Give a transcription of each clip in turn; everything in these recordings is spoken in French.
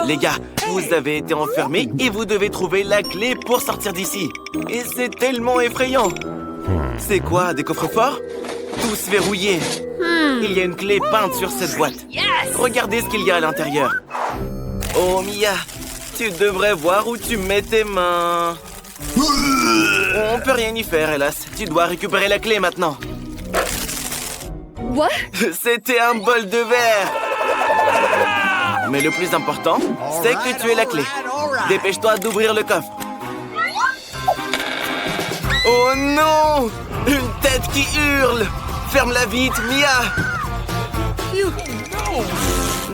Les gars, vous avez été enfermés et vous devez trouver la clé pour sortir d'ici. Et c'est tellement effrayant. C'est quoi, des coffres-forts? Tous verrouillés. Il y a une clé peinte sur cette boîte. Regardez ce qu'il y a à l'intérieur. Oh, Mia, tu devrais voir où tu mets tes mains. On peut rien y faire, hélas. Tu dois récupérer la clé maintenant. What? C'était un bol de verre. Mais le plus important, c'est que tu aies la clé. Dépêche-toi d'ouvrir le coffre. Oh non! Une tête qui hurle! Ferme-la vite, Mia!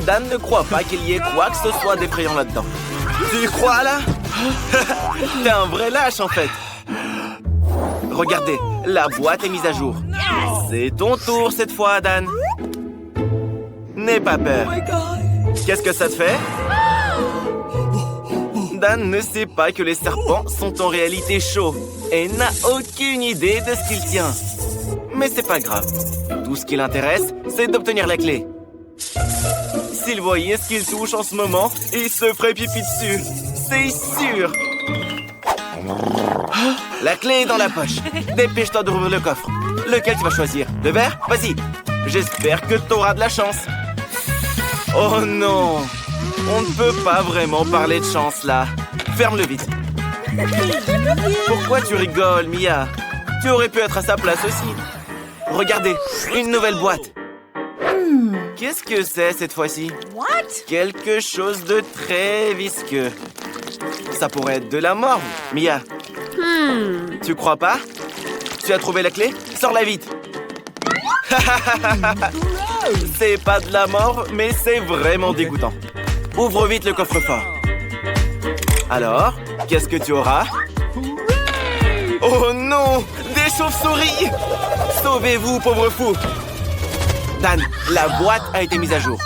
Dan ne croit pas qu'il y ait quoi que ce soit d'effrayant là-dedans. Tu y crois, là? T'es un vrai lâche, en fait. Regardez, la boîte est mise à jour. C'est ton tour cette fois, Dan. N'aie pas peur. Qu'est-ce que ça te fait? Dan ne sait pas que les serpents sont en réalité chauds et n'a aucune idée de ce qu'il tient. Mais c'est pas grave. Tout ce qui l'intéresse, c'est d'obtenir la clé. S'il voyait ce qu'il touche en ce moment, il se ferait pipi dessus. C'est sûr. La clé est dans la poche. Dépêche-toi d'ouvrir le coffre. Lequel tu vas choisir? Le vert? Vas-y. J'espère que t'auras de la chance. Oh non! On ne peut pas vraiment parler de chance, là. Ferme-le vite. Pourquoi tu rigoles, Mia? Tu aurais pu être à sa place aussi. Regardez, une nouvelle boîte. Qu'est-ce que c'est cette fois-ci? Quelque chose de très visqueux. Ça pourrait être de la morve, Mia. Tu crois pas? Tu as trouvé la clé? Sors-la vite. C'est pas de la mort, mais c'est vraiment dégoûtant. Ouvre vite le coffre-fort. Alors, qu'est-ce que tu auras? Oh non! Des chauves-souris! Sauvez-vous, pauvre fou! Dan, la boîte a été mise à jour.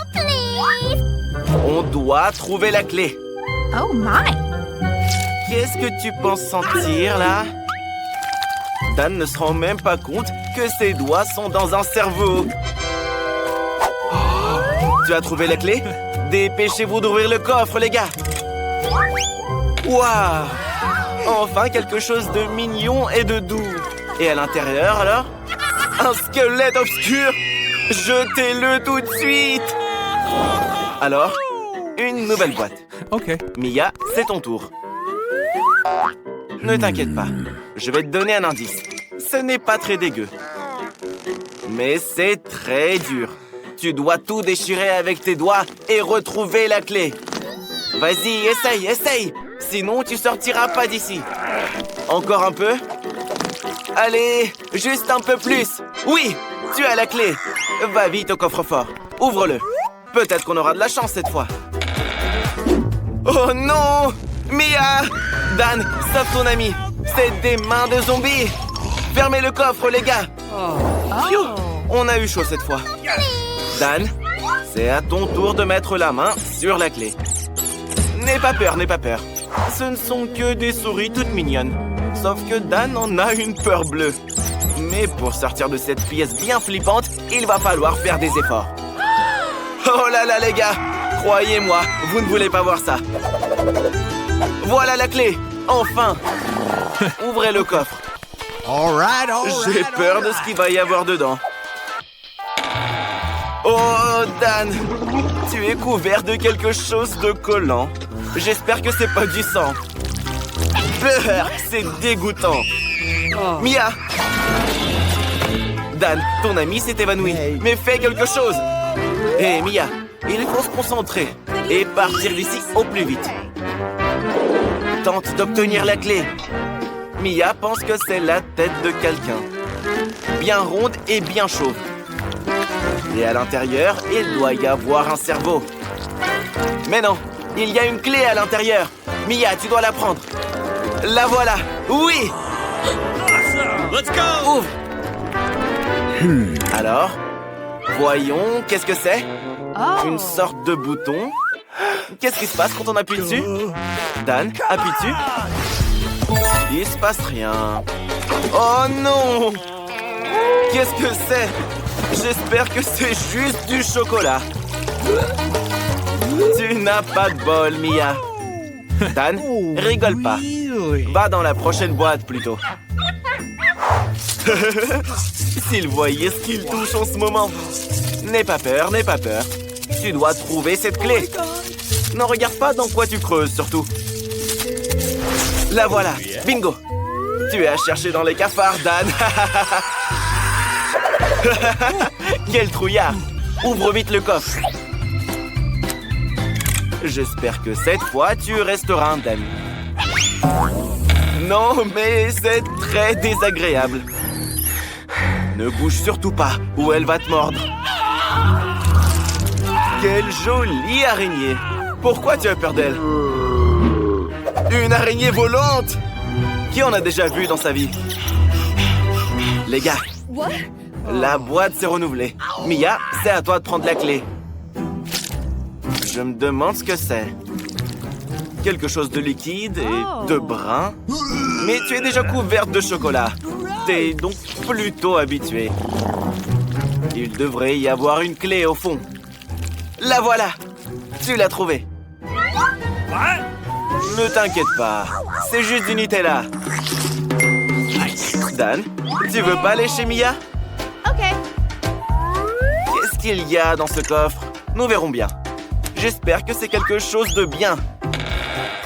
On doit trouver la clé. Oh my! Qu'est-ce que tu penses sentir, là? Dan ne se rend même pas compte que ses doigts sont dans un cerveau. Tu as trouvé la clé? Dépêchez-vous d'ouvrir le coffre, les gars! Waouh! Enfin quelque chose de mignon et de doux. Et à l'intérieur, alors? Un squelette obscur! Jetez-le tout de suite! Alors, une nouvelle boîte. OK. Mia, c'est ton tour. Ne t'inquiète pas, je vais te donner un indice. Ce n'est pas très dégueu. Mais c'est très dur. Tu dois tout déchirer avec tes doigts et retrouver la clé. Vas-y, essaye. Sinon, tu sortiras pas d'ici. Encore un peu. Allez, juste un peu plus. Oui, tu as la clé. Va vite au coffre-fort. Ouvre-le. Peut-être qu'on aura de la chance cette fois. Oh non! Mia! Dan, sauve ton ami. C'est des mains de zombies. Fermez le coffre, les gars. Phew, on a eu chaud cette fois. Dan, c'est à ton tour de mettre la main sur la clé. N'aie pas peur. Ce ne sont que des souris toutes mignonnes. Sauf que Dan en a une peur bleue. Mais pour sortir de cette pièce bien flippante, il va falloir faire des efforts. Oh là là, les gars! Croyez-moi, vous ne voulez pas voir ça. Voilà la clé! Enfin! Ouvrez le coffre. J'ai peur de ce qu'il va y avoir dedans. Oh, Dan! Tu es couvert de quelque chose de collant. J'espère que c'est pas du sang. C'est dégoûtant. Mia! Dan, ton ami s'est évanoui. Mais fais quelque chose! Hé, Mia, il faut se concentrer et partir d'ici au plus vite. Tente d'obtenir la clé. Mia pense que c'est la tête de quelqu'un. Bien ronde et bien chauve. Et à l'intérieur, il doit y avoir un cerveau. Mais non, il y a une clé à l'intérieur. Mia, tu dois la prendre. La voilà. Oui! Let's go! Ouvre. Alors, voyons, qu'est-ce que c'est? Une sorte de bouton. Qu'est-ce qui se passe quand on appuie dessus? Dan, appuie dessus. Il se passe rien. Oh non! Qu'est-ce que c'est? J'espère que c'est juste du chocolat. Tu n'as pas de bol, Mia. Dan, rigole pas. Va dans la prochaine boîte, plutôt. S'il voyait ce qu'il touche en ce moment. N'aie pas peur, n'aie pas peur. Tu dois trouver cette clé. Ne regarde pas dans quoi tu creuses, surtout. La voilà. Bingo. Tu as cherché dans les cafards, Dan. Quel trouillard. Ouvre vite le coffre. J'espère que cette fois, tu resteras indemne. Non, mais c'est très désagréable. Ne bouge surtout pas, ou elle va te mordre. Quelle jolie araignée. Pourquoi tu as peur d'elle? Une araignée volante. Qui en a déjà vu dans sa vie? Les gars, la boîte s'est renouvelée. Mia, c'est à toi de prendre la clé. Je me demande ce que c'est. Quelque chose de liquide et de brun. Mais tu es déjà couverte de chocolat. T'es donc plutôt habitué. Il devrait y avoir une clé au fond. La voilà. Tu l'as trouvée. Ne t'inquiète pas. C'est juste du Nutella. Dan, tu veux pas aller chez Mia? Ok. Qu'est-ce qu'il y a dans ce coffre? Nous verrons bien. J'espère que c'est quelque chose de bien.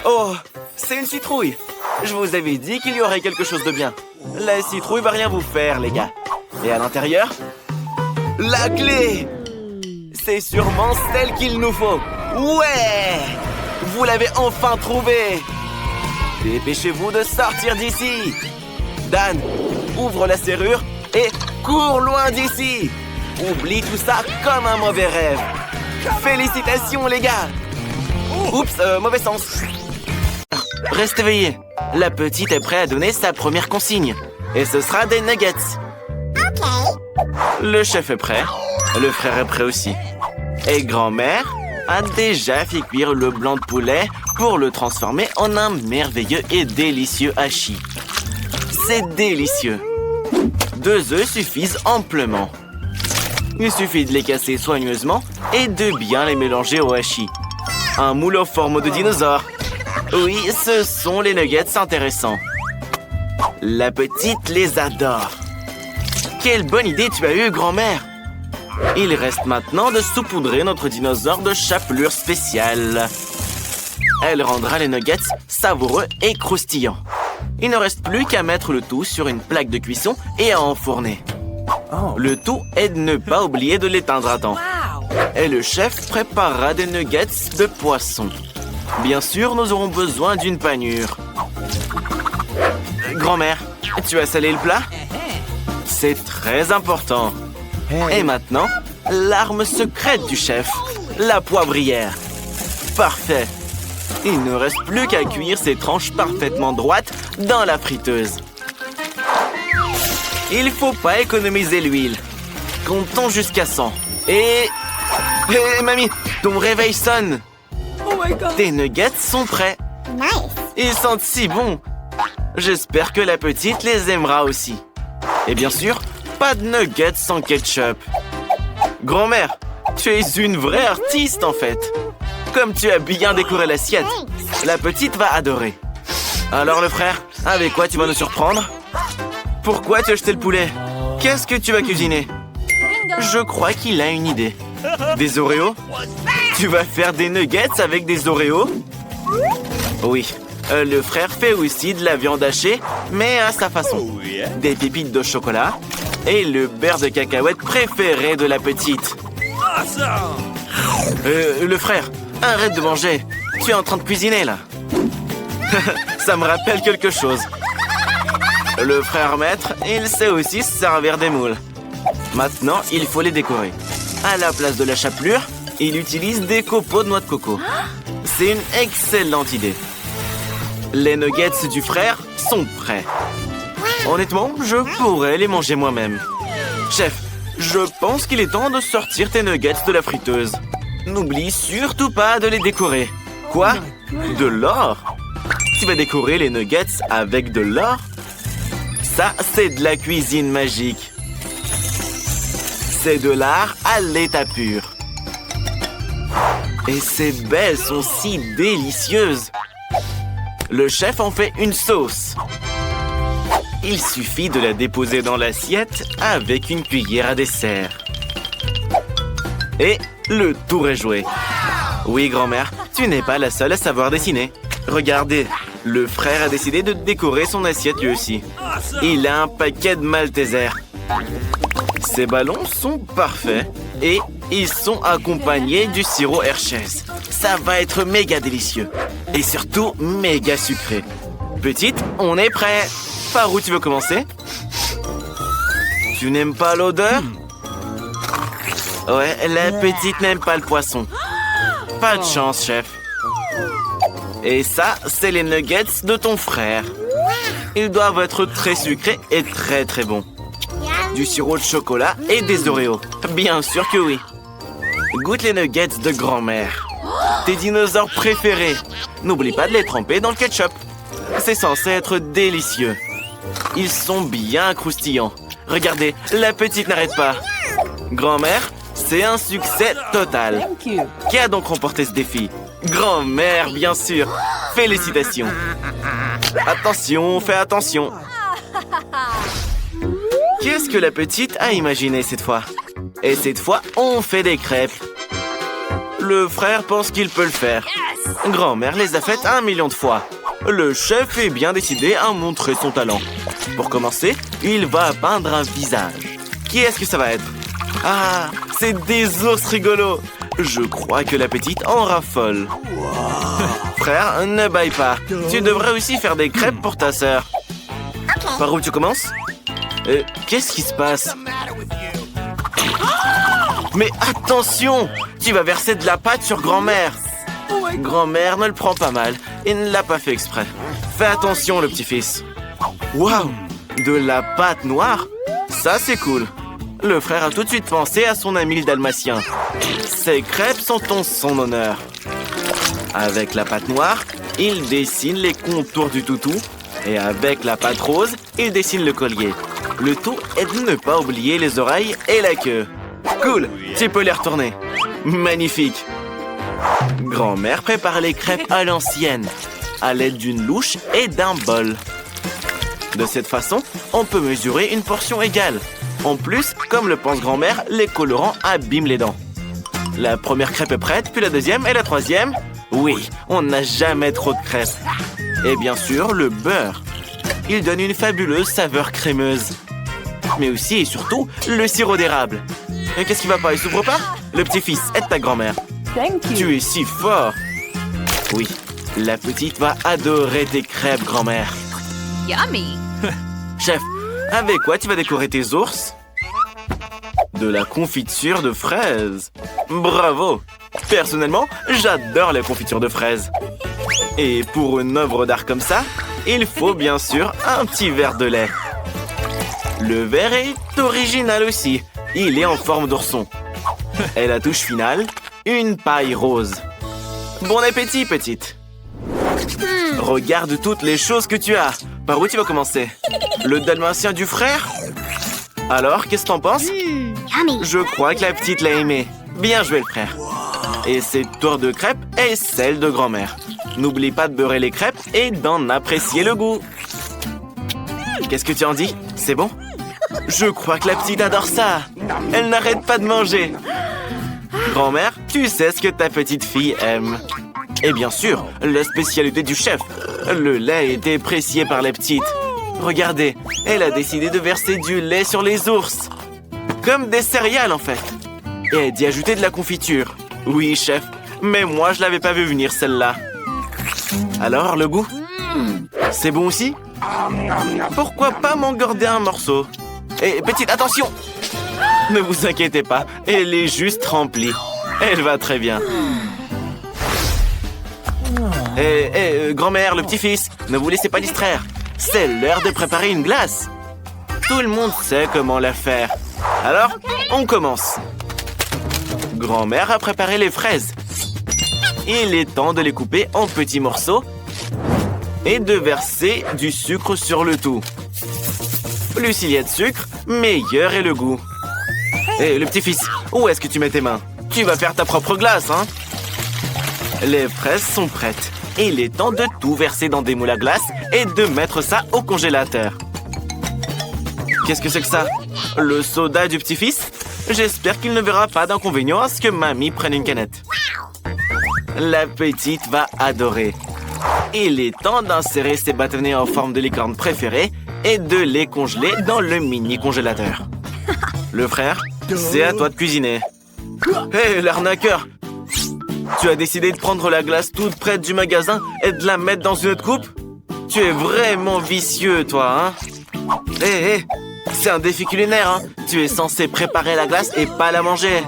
Oh, c'est une citrouille. Je vous avais dit qu'il y aurait quelque chose de bien. La citrouille va rien vous faire, les gars. Et à l'intérieur, la clé! C'est sûrement celle qu'il nous faut. Ouais! Vous l'avez enfin trouvée! Dépêchez-vous de sortir d'ici! Dan, ouvre la serrure et cours loin d'ici! Oublie tout ça comme un mauvais rêve. Félicitations, les gars! Oups, mauvais sens. Reste éveillé. La petite est prête à donner sa première consigne. Et ce sera des nuggets. Le chef est prêt. Le frère est prêt aussi. Et grand-mère a déjà fait cuire le blanc de poulet pour le transformer en un merveilleux et délicieux hachis. C'est délicieux. 2 œufs suffisent amplement. Il suffit de les casser soigneusement et de bien les mélanger au hachis. Un moule en forme de dinosaure. Oui, ce sont les nuggets intéressants. La petite les adore. Quelle bonne idée tu as eue, grand-mère! Il reste maintenant de saupoudrer notre dinosaure de chapelure spéciale. Elle rendra les nuggets savoureux et croustillants. Il ne reste plus qu'à mettre le tout sur une plaque de cuisson et à enfourner. Le tout est de ne pas oublier de l'éteindre à temps. Et le chef préparera des nuggets de poisson. Bien sûr, nous aurons besoin d'une panure. Grand-mère, tu as salé le plat? C'est très important. Et maintenant, l'arme secrète du chef, la poivrière. Parfait. Il ne reste plus qu'à cuire ces tranches parfaitement droites dans la friteuse. Il faut pas économiser l'huile. Comptons jusqu'à 100. Et mamie, ton réveil sonne. Tes nuggets sont prêts. Ils sentent si bon. J'espère que la petite les aimera aussi. Et bien sûr, pas de nuggets sans ketchup. Grand-mère, tu es une vraie artiste en fait. Comme tu as bien décoré l'assiette, la petite va adorer. Alors le frère, avec quoi tu vas nous surprendre? Pourquoi tu as jeté le poulet? Qu'est-ce que tu vas cuisiner? Je crois qu'il a une idée. Des Oreos? Tu vas faire des nuggets avec des Oreos? Oui, le frère fait aussi de la viande hachée, mais à sa façon. Des pépites de chocolat et le beurre de cacahuète préféré de la petite. Le frère, arrête de manger. Tu es en train de cuisiner, là. Ça me rappelle quelque chose. Le frère maître, il sait aussi se servir des moules. Maintenant, il faut les décorer. À la place de la chapelure, il utilise des copeaux de noix de coco. C'est une excellente idée. Les nuggets du frère sont prêts. Honnêtement, je pourrais les manger moi-même. Chef, je pense qu'il est temps de sortir tes nuggets de la friteuse. N'oublie surtout pas de les décorer. Quoi? De l'or? Tu vas décorer les nuggets avec de l'or? Ça, c'est de la cuisine magique. C'est de l'art à l'état pur. Et ces baies sont si délicieuses. Le chef en fait une sauce. Il suffit de la déposer dans l'assiette avec une cuillère à dessert. Et le tour est joué. Oui, grand-mère, tu n'es pas la seule à savoir dessiner. Regardez, le frère a décidé de décorer son assiette lui aussi. Il a un paquet de Maltesers. Ces ballons sont parfaits et ils sont accompagnés du sirop Hershey's. Ça va être méga délicieux et surtout méga sucré. Petite, on est prêt. Par où tu veux commencer? Tu n'aimes pas l'odeur? Ouais, la petite n'aime pas le poisson. Pas de chance, chef. Et ça, c'est les nuggets de ton frère. Ils doivent être très sucrés et très très bons. Du sirop de chocolat et des Oreos. Bien sûr que oui. Goûte les nuggets de grand-mère. Tes dinosaures préférés. N'oublie pas de les tremper dans le ketchup. C'est censé être délicieux. Ils sont bien croustillants. Regardez, la petite n'arrête pas. Grand-mère, c'est un succès total. Qui a donc remporté ce défi? Grand-mère, bien sûr. Félicitations. Attention, fais attention. Qu'est-ce que la petite a imaginé cette fois? Et cette fois, on fait des crêpes. Le frère pense qu'il peut le faire. Grand-mère les a faites 1 million de fois. Le chef est bien décidé à montrer son talent. Pour commencer, il va peindre un visage. Qui est-ce que ça va être? Ah, c'est des ours rigolos. Je crois que la petite en raffole. Frère, ne baille pas. Tu devrais aussi faire des crêpes pour ta sœur. Par où tu commences? Qu'est-ce qui se passe? Mais attention! Tu vas verser de la pâte sur grand-mère. Grand-mère ne le prend pas mal et ne l'a pas fait exprès. Fais attention, le petit-fils. Waouh! De la pâte noire? Ça, c'est cool. Le frère a tout de suite pensé à son ami le dalmatien. Ces crêpes sont en son honneur. Avec la pâte noire, il dessine les contours du toutou. Et avec la pâte rose, il dessine le collier. Le tout est de ne pas oublier les oreilles et la queue. Cool, tu peux les retourner. Magnifique. Grand-mère prépare les crêpes à l'ancienne, à l'aide d'une louche et d'un bol. De cette façon, on peut mesurer une portion égale. En plus, comme le pense grand-mère, les colorants abîment les dents. La première crêpe est prête, puis la deuxième et la troisième. Oui, on n'a jamais trop de crêpes. Et bien sûr, le beurre. Il donne une fabuleuse saveur crémeuse. Mais aussi et surtout, le sirop d'érable. Et qu'est-ce qui va pas? Il s'ouvre pas? Le petit-fils, aide ta grand-mère. Tu es si fort. Oui, la petite va adorer tes crêpes, grand-mère. Yummy! Chef, avec quoi tu vas décorer tes ours? De la confiture de fraises. Bravo! Personnellement, j'adore la confiture de fraises. Et pour une œuvre d'art comme ça, il faut bien sûr un petit verre de lait. Le verre est original aussi. Il est en forme d'ourson. Et la touche finale, une paille rose. Bon appétit, petite. Regarde toutes les choses que tu as. Par où tu vas commencer? Le dalmatien du frère? Alors, qu'est-ce que t'en penses? Je crois que la petite l'a aimé. Bien joué, le frère. Et cette tour de crêpes est celle de grand-mère. N'oublie pas de beurrer les crêpes et d'en apprécier le goût. Qu'est-ce que tu en dis? C'est bon? Je crois que la petite adore ça. Elle n'arrête pas de manger. Grand-mère, tu sais ce que ta petite fille aime. Et bien sûr, la spécialité du chef. Le lait est apprécié par la petite. Regardez, elle a décidé de verser du lait sur les ours. Comme des céréales, en fait. Et d'y ajouter de la confiture. Oui, chef, mais moi, je l'avais pas vu venir, celle-là. Alors, le goût? C'est bon aussi? Pourquoi pas m'engorder un morceau? Et petite, attention! Ne vous inquiétez pas, elle est juste remplie. Elle va très bien. Grand-mère, le petit-fils, ne vous laissez pas distraire. C'est l'heure de préparer une glace. Tout le monde sait comment la faire. Alors, on commence. Grand-mère a préparé les fraises. Il est temps de les couper en petits morceaux et de verser du sucre sur le tout. Plus il y a de sucre, meilleur est le goût. Le petit-fils, où est-ce que tu mets tes mains? Tu vas faire ta propre glace, hein? Les fraises sont prêtes. Il est temps de tout verser dans des moules à glace et de mettre ça au congélateur. Qu'est-ce que c'est que ça? Le soda du petit-fils? J'espère qu'il ne verra pas d'inconvénient à ce que mamie prenne une canette. La petite va adorer. Il est temps d'insérer ses bâtonnets en forme de licorne préférée et de les congeler dans le mini congélateur. Le frère, c'est à toi de cuisiner. Hé, l'arnaqueur! Tu as décidé de prendre la glace toute prête du magasin et de la mettre dans une autre coupe? Tu es vraiment vicieux, toi, hein? Hé, c'est un défi culinaire, hein? Tu es censé préparer la glace et pas la manger.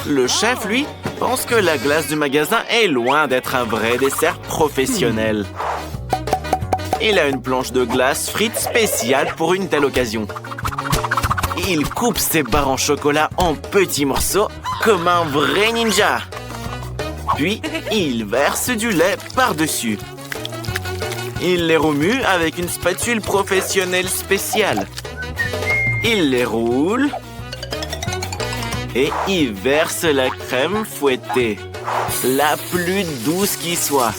Le chef, lui, pense que la glace du magasin est loin d'être un vrai dessert professionnel. Il a une planche de glace frite spéciale pour une telle occasion. Il coupe ses barres en chocolat en petits morceaux comme un vrai ninja. Puis, il verse du lait par-dessus. Il les remue avec une spatule professionnelle spéciale. Il les roule. Et il verse la crème fouettée. La plus douce qui soit.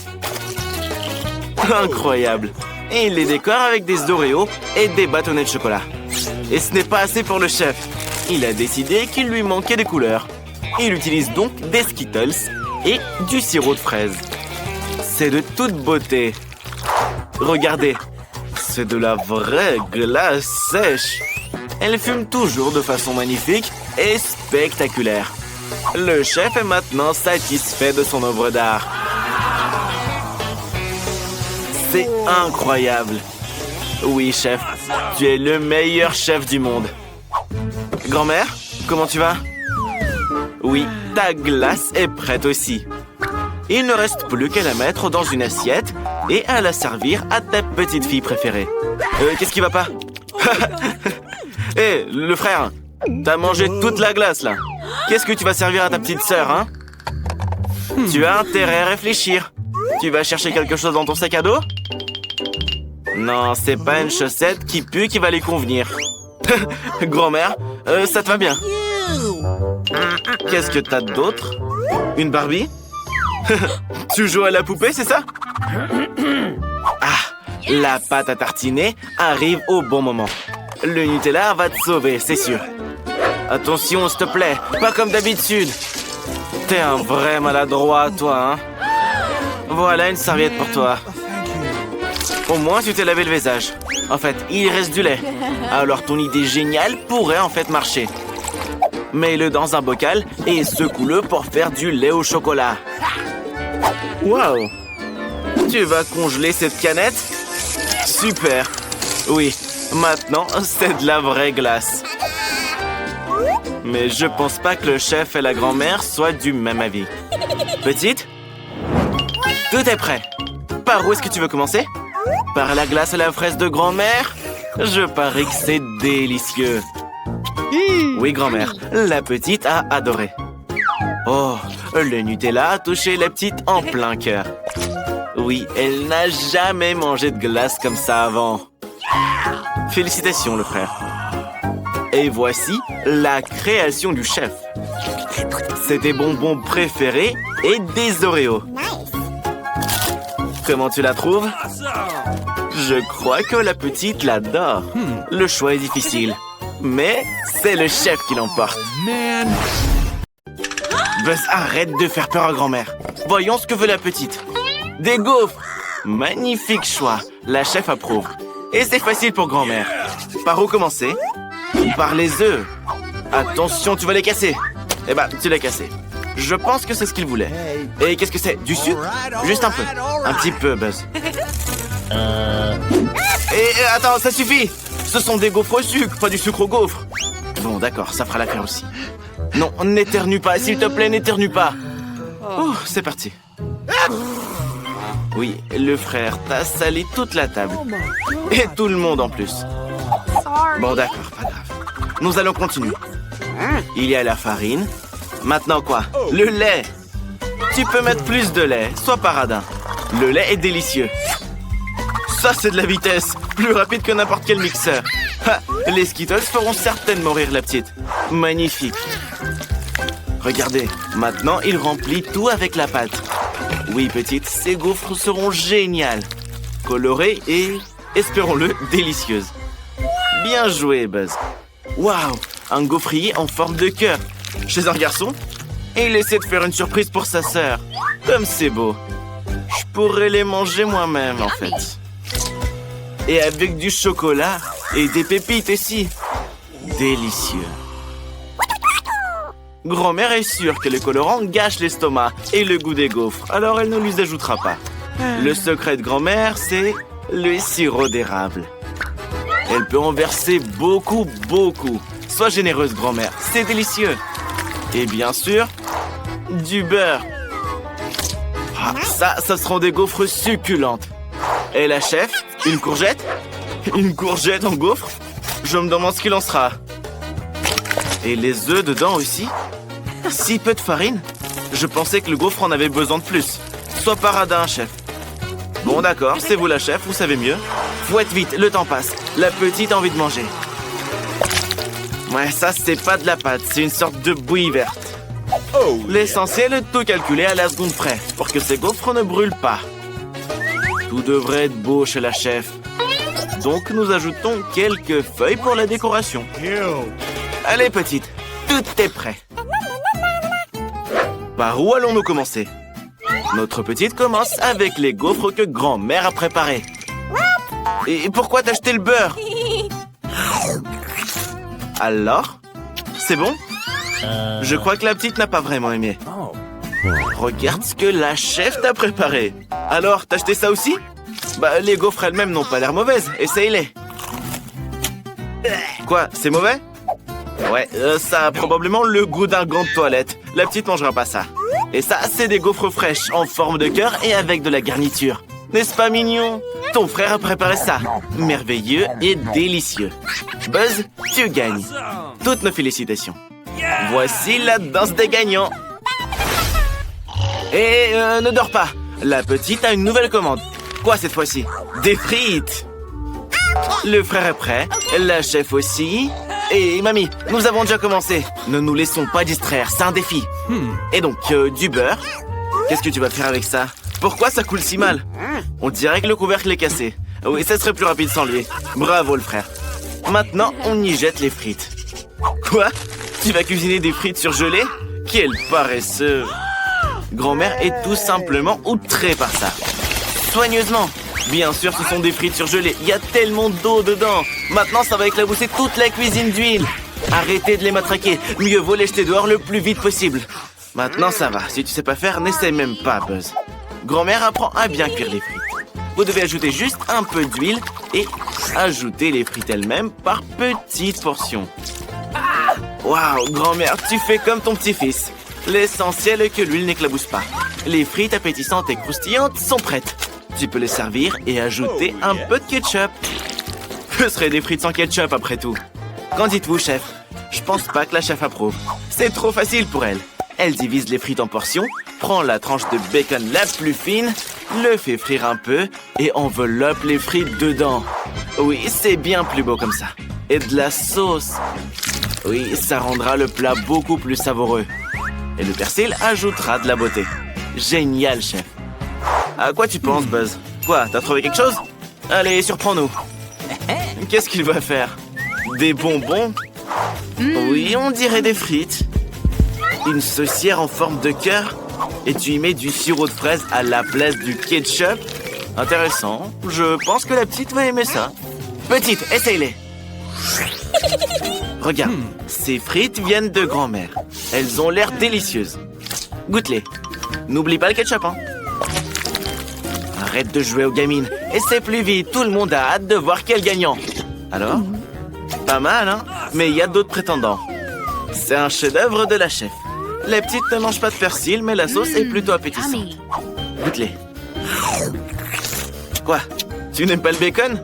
Incroyable. Et il les décore avec des Oreos et des bâtonnets de chocolat. Et ce n'est pas assez pour le chef. Il a décidé qu'il lui manquait des couleurs. Il utilise donc des Skittles et du sirop de fraise. C'est de toute beauté. Regardez, c'est de la vraie glace sèche. Elle fume toujours de façon magnifique et spectaculaire. Le chef est maintenant satisfait de son œuvre d'art. C'est incroyable. Oui, chef, tu es le meilleur chef du monde. Grand-mère, comment tu vas? Oui, ta glace est prête aussi. Il ne reste plus qu'à la mettre dans une assiette et à la servir à ta petite fille préférée. Qu'est-ce qui va pas? Hé, le frère, t'as mangé toute la glace, là. Qu'est-ce que tu vas servir à ta petite sœur, hein? Tu as intérêt à réfléchir. Tu vas chercher quelque chose dans ton sac à dos? Non, c'est pas une chaussette qui pue qui va lui convenir. Grand-mère, ça te va bien? Qu'est-ce que t'as d'autre? Une Barbie? Tu joues à la poupée, c'est ça? Ah, la pâte à tartiner arrive au bon moment. Le Nutella va te sauver, c'est sûr. Attention, s'il te plaît, pas comme d'habitude. T'es un vrai maladroit, toi, hein? Voilà une serviette pour toi. Au moins, tu t'es lavé le visage. En fait, il reste du lait. Alors, ton idée géniale pourrait en fait marcher. Mets-le dans un bocal et secoue-le pour faire du lait au chocolat. Waouh! Tu vas congeler cette canette? Super! Oui, maintenant, c'est de la vraie glace. Mais je pense pas que le chef et la grand-mère soient du même avis. Petite? Tout est prêt. Par où est-ce que tu veux commencer? Par la glace à la fraise de grand-mère? Je parie que c'est délicieux. Oui, grand-mère, la petite a adoré. Oh, le Nutella a touché la petite en plein cœur. Oui, elle n'a jamais mangé de glace comme ça avant. Félicitations, le frère. Et voici la création du chef. C'est des bonbons préférés et des Oreos. Comment tu la trouves? Je crois que la petite l'adore. Le choix est difficile. Mais c'est le chef qui l'emporte. Buzz, arrête de faire peur à grand-mère. Voyons ce que veut la petite. Des gaufres. Magnifique choix. La chef approuve. Et c'est facile pour grand-mère. Par où commencer? Par les œufs. Attention, tu vas les casser. Eh ben, tu l'as cassé. Je pense que c'est ce qu'il voulait. Et qu'est-ce que c'est? Du sucre? Juste un peu. Un petit peu, Buzz. Et attends, ça suffit. Ce sont des gaufres au sucre, pas du sucre au gaufre. Bon, d'accord, ça fera l'affaire aussi. Non, n'éternue pas, s'il te plaît, n'éternue pas. Oh, c'est parti. Oui, le frère t'a sali toute la table. Et tout le monde en plus. Bon, d'accord, pas grave. Nous allons continuer. Il y a la farine. Maintenant quoi? Le lait. Tu peux mettre plus de lait, sois pas radin. Le lait est délicieux. Ça, c'est de la vitesse. Plus rapide que n'importe quel mixeur. Ha, les Skittles feront certainement rire la petite. Magnifique. Regardez, maintenant il remplit tout avec la pâte. Oui, petite, ces gaufres seront géniales. Colorées et, espérons-le, délicieuses. Bien joué, Buzz. Waouh, un gaufrier en forme de cœur. Chez un garçon? Et il essaie de faire une surprise pour sa sœur. Comme c'est beau. Je pourrais les manger moi-même, en fait. Et avec du chocolat et des pépites aussi. Délicieux. Grand-mère est sûre que le colorant gâche l'estomac et le goût des gaufres, alors elle ne lui ajoutera pas. Le secret de grand-mère, c'est le sirop d'érable. Elle peut en verser beaucoup, beaucoup. Sois généreuse, grand-mère, c'est délicieux. Et bien sûr, du beurre. Ah, ça seront des gaufres succulentes. Et la chef, une courgette? Une courgette en gaufre? Je me demande ce qu'il en sera. Et les œufs dedans aussi? Si peu de farine? Je pensais que le gaufre en avait besoin de plus. Sois pas radin, chef. Bon, d'accord, c'est vous la chef, vous savez mieux. Fouette vite, le temps passe. La petite a envie de manger. Ouais, ça, c'est pas de la pâte, c'est une sorte de bouillie verte. L'essentiel est de tout calculer à la seconde près, pour que ces gaufres ne brûlent pas. Tout devrait être beau chez la chef. Donc, nous ajoutons quelques feuilles pour la décoration. Allez, petite, tout est prêt. Par où allons-nous commencer? Notre petite commence avec les gaufres que grand-mère a préparées. Et pourquoi t'as acheté le beurre? Alors? C'est bon? Je crois que la petite n'a pas vraiment aimé. Regarde ce que la chef t'a préparé. Alors, t'as acheté ça aussi? Bah, les gaufres elles-mêmes n'ont pas l'air mauvaises. Essaye-les. Quoi, c'est mauvais? Ouais, ça a probablement le goût d'un gant de toilette. La petite mangera pas ça. Et ça, c'est des gaufres fraîches en forme de cœur et avec de la garniture. N'est-ce pas mignon? Ton frère a préparé ça. Merveilleux et délicieux. Buzz, tu gagnes. Toutes nos félicitations. Voici la danse des gagnants. Et ne dors pas. La petite a une nouvelle commande. Quoi cette fois-ci? Des frites. Le frère est prêt. La chef aussi. Et mamie, nous avons déjà commencé. Ne nous laissons pas distraire, c'est un défi. Et donc, du beurre. Qu'est-ce que tu vas faire avec ça? Pourquoi ça coule si mal? On dirait que le couvercle est cassé. Oui, ça serait plus rapide sans lui. Bravo le frère. Maintenant, on y jette les frites. Quoi? Tu vas cuisiner des frites surgelées? Quel paresseux! Grand-mère est tout simplement outrée par ça. Soigneusement. Bien sûr, ce sont des frites surgelées. Il y a tellement d'eau dedans. Maintenant, ça va éclabousser toute la cuisine d'huile. Arrêtez de les matraquer. Mieux vaut les jeter dehors le plus vite possible. Maintenant, ça va. Si tu sais pas faire, n'essaie même pas, Buzz. Grand-mère apprend à bien cuire les frites. Vous devez ajouter juste un peu d'huile et ajouter les frites elles-mêmes par petites portions. Waouh, grand-mère, tu fais comme ton petit-fils. L'essentiel est que l'huile n'éclabousse pas. Les frites appétissantes et croustillantes sont prêtes. Tu peux les servir et ajouter un peu de ketchup. Ce serait des frites sans ketchup après tout. Qu'en dites-vous, chef? Je pense pas que la chef approuve. C'est trop facile pour elle. Elle divise les frites en portions, prend la tranche de bacon la plus fine, le fait frire un peu et enveloppe les frites dedans. Oui, c'est bien plus beau comme ça. Et de la sauce. Oui, ça rendra le plat beaucoup plus savoureux. Et le persil ajoutera de la beauté. Génial, chef. À quoi tu penses, Buzz? Quoi, t'as trouvé quelque chose? Allez, surprends-nous. Qu'est-ce qu'il va faire? Des bonbons? Oui, on dirait des frites. Une saucière en forme de cœur? Et tu y mets du sirop de fraise à la place du ketchup? Intéressant. Je pense que la petite va aimer ça. Petite, essaye-les. Regarde, ces frites viennent de grand-mère. Elles ont l'air délicieuses. Goûte-les. N'oublie pas le ketchup, hein. Arrête de jouer aux gamines. Essaie plus vite, tout le monde a hâte de voir quel gagnant. Alors? Pas mal, hein? Mais il y a d'autres prétendants. C'est un chef-d'œuvre de la chef. Les petites ne mangent pas de persil, mais la sauce est plutôt appétissante. Goûte-les. Quoi? Tu n'aimes pas le bacon?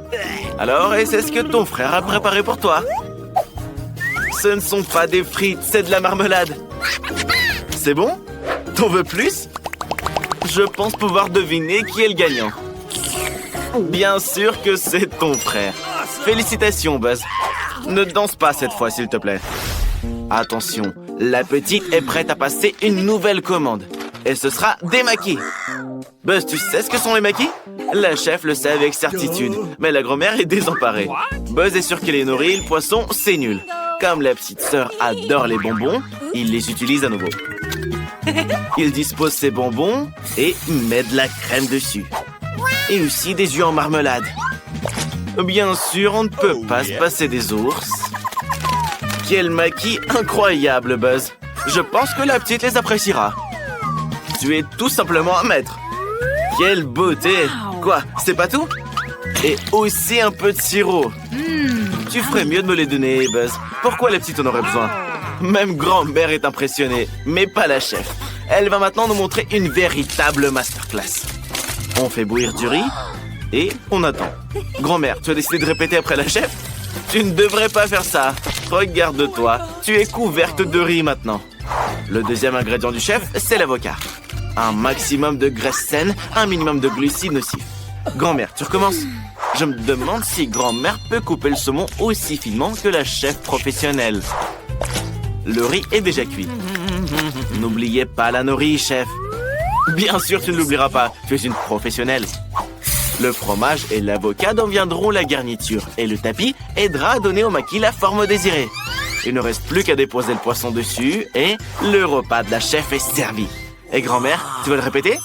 Alors, et c'est ce que ton frère a préparé pour toi. Ce ne sont pas des frites, c'est de la marmelade. C'est bon? T'en veux plus? Je pense pouvoir deviner qui est le gagnant. Bien sûr que c'est ton frère. Félicitations, Buzz. Ne danse pas cette fois, s'il te plaît. Attention, La petite est prête à passer une nouvelle commande. Et ce sera des maquis. Buzz, tu sais ce que sont les maquis? La chef le sait avec certitude, mais la grand-mère est désemparée. Buzz est sûr qu'elle est nourrie, le poisson, c'est nul. Comme la petite sœur adore les bonbons, il les utilise à nouveau. Il dispose ses bonbons et met de la crème dessus. Et aussi des œufs en marmelade. Bien sûr, on ne peut pas se passer des ours. Quel maquis incroyable, Buzz. Je pense que la petite les appréciera. Tu es tout simplement un maître. Quelle beauté! Quoi, c'est pas tout? Et aussi un peu de sirop. Tu ferais mieux de me les donner, Buzz. Pourquoi la petite en aurait besoin? Même grand-mère est impressionnée, mais pas la chef. Elle va maintenant nous montrer une véritable masterclass. On fait bouillir du riz et on attend. Grand-mère, tu as décidé de répéter après la chef? Tu ne devrais pas faire ça. Regarde-toi, tu es couverte de riz maintenant. Le deuxième ingrédient du chef, c'est l'avocat. Un maximum de graisse saine, un minimum de glucides nocifs. Grand-mère, tu recommences? Je me demande si grand-mère peut couper le saumon aussi finement que la chef professionnelle. Le riz est déjà cuit. N'oubliez pas la nori, chef. Bien sûr, tu ne l'oublieras pas. Tu es une professionnelle. Le fromage et l'avocat deviendront la garniture. Et le tapis aidera à donner au maquis la forme désirée. Il ne reste plus qu'à déposer le poisson dessus et le repas de la chef est servi. Et grand-mère, tu veux le répéter?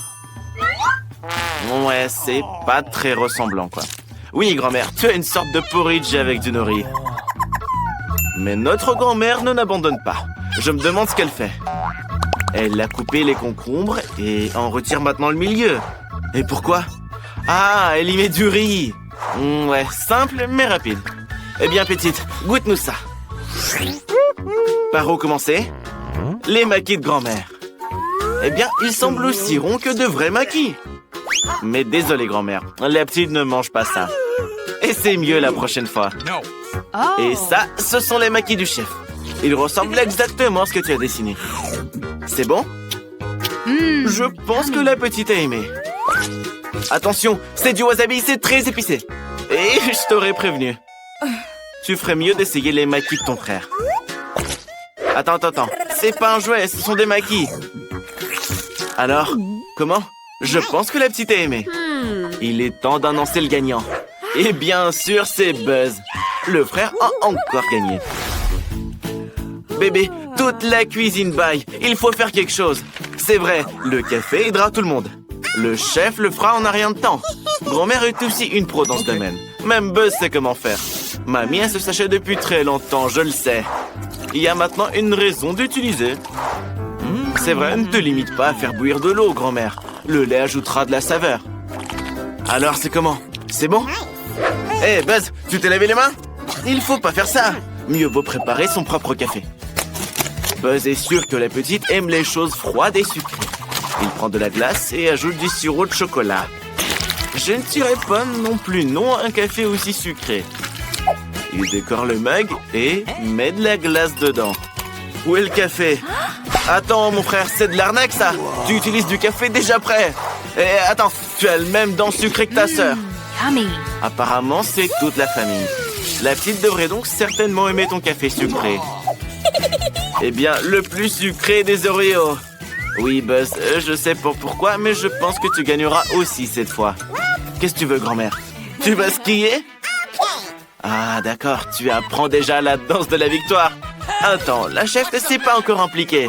Ouais, c'est pas très ressemblant, quoi. Oui, grand-mère, tu as une sorte de porridge avec du nori. Mais notre grand-mère ne n'abandonne pas. Je me demande ce qu'elle fait. Elle a coupé les concombres et en retire maintenant le milieu. Et pourquoi? Ah, elle y met du riz. Ouais, simple mais rapide. Eh bien, petite, goûte-nous ça. Par où commencer? Les maquis de grand-mère. Eh bien, ils semblent aussi ronds que de vrais maquis. Mais désolé, grand-mère, la petite ne mange pas ça. Et c'est mieux la prochaine fois. Et ça, ce sont les maquis du chef. Ils ressemblent exactement à ce que tu as dessiné. C'est bon? Je pense que la petite a aimé. Attention, c'est du wasabi, c'est très épicé. Et je t'aurais prévenu. Tu ferais mieux d'essayer les maquis de ton frère. Attends. C'est pas un jouet, ce sont des maquis. Alors, comment? Je pense que la petite a aimé. Il est temps d'annoncer le gagnant. Et bien sûr, c'est Buzz. Le frère a encore gagné. Bébé, toute la cuisine baille. Il faut faire quelque chose. C'est vrai, le café aidera tout le monde. Le chef le fera en un rien de temps. Grand-mère est aussi une pro dans ce domaine. Même Buzz sait comment faire. Mamie a ce sachet depuis très longtemps, je le sais. Il y a maintenant une raison d'utiliser. C'est vrai, ne te limite pas à faire bouillir de l'eau, grand-mère. Le lait ajoutera de la saveur. Alors, c'est comment? C'est bon? Hé, Buzz, tu t'es lavé les mains? Il faut pas faire ça. Mieux vaut préparer son propre café. Buzz est sûr que la petite aime les choses froides et sucrées. Il prend de la glace et ajoute du sirop de chocolat. Je ne dirais pas non plus non à un café aussi sucré. Il décore le mug et met de la glace dedans. Où est le café? Attends, mon frère, c'est de l'arnaque, ça. Tu utilises du café déjà prêt. Et attends, tu as le même dent sucré que ta sœur. Apparemment, c'est toute la famille. La petite devrait donc certainement aimer ton café sucré. Eh bien, le plus sucré des Oreos. Oui, Buzz, je sais pas pourquoi, mais je pense que tu gagneras aussi cette fois. Qu'est-ce que tu veux, grand-mère? Tu vas skier? Ah, d'accord, tu apprends déjà la danse de la victoire. Attends, la chef ne s'est pas encore impliquée.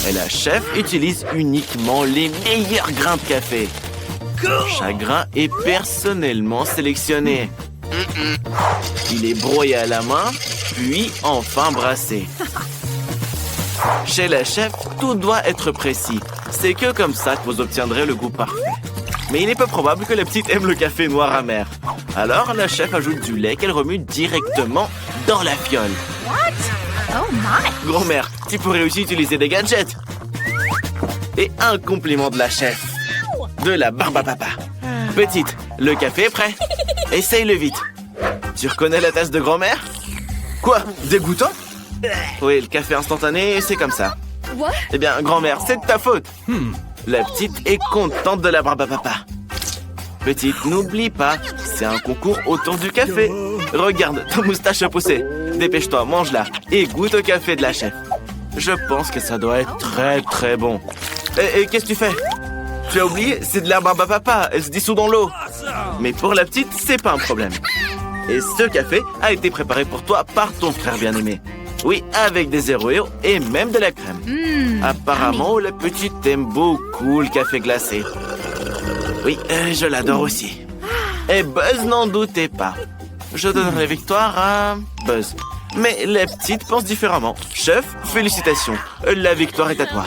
Et la chef utilise uniquement les meilleurs grains de café. Chaque grain est personnellement sélectionné. Il est broyé à la main, puis enfin brassé. Chez la chef, tout doit être précis. C'est que comme ça que vous obtiendrez le goût parfait. Mais il est peu probable que la petite aime le café noir amer. Alors, la chef ajoute du lait qu'elle remue directement dans la fiole. Grand-mère, tu pourrais aussi utiliser des gadgets. Et un compliment de la chef. De la barbe à papa. Petite, le café est prêt. Essaye-le vite. Tu reconnais la tasse de grand-mère? Quoi? Dégoûtant? Oui, le café instantané, c'est comme ça. Eh bien, grand-mère, c'est de ta faute. La petite est contente de la barbe à papa. Petite, n'oublie pas, c'est un concours autour du café. Regarde, ta moustache a poussé. Dépêche-toi, mange-la et goûte au café de la chef. Je pense que ça doit être très très bon. Et qu'est-ce que tu fais? Tu as oublié, c'est de la barbe à papa, elle se dissout dans l'eau. Mais pour la petite, c'est pas un problème. Et ce café a été préparé pour toi par ton frère bien-aimé. Oui, avec des Oreos et même de la crème. Apparemment, la petite aime beaucoup le café glacé. Oui, je l'adore aussi. Et Buzz n'en doutait pas. Je donnerai la victoire à Buzz. Mais la petite pense différemment. Chef, félicitations. La victoire est à toi.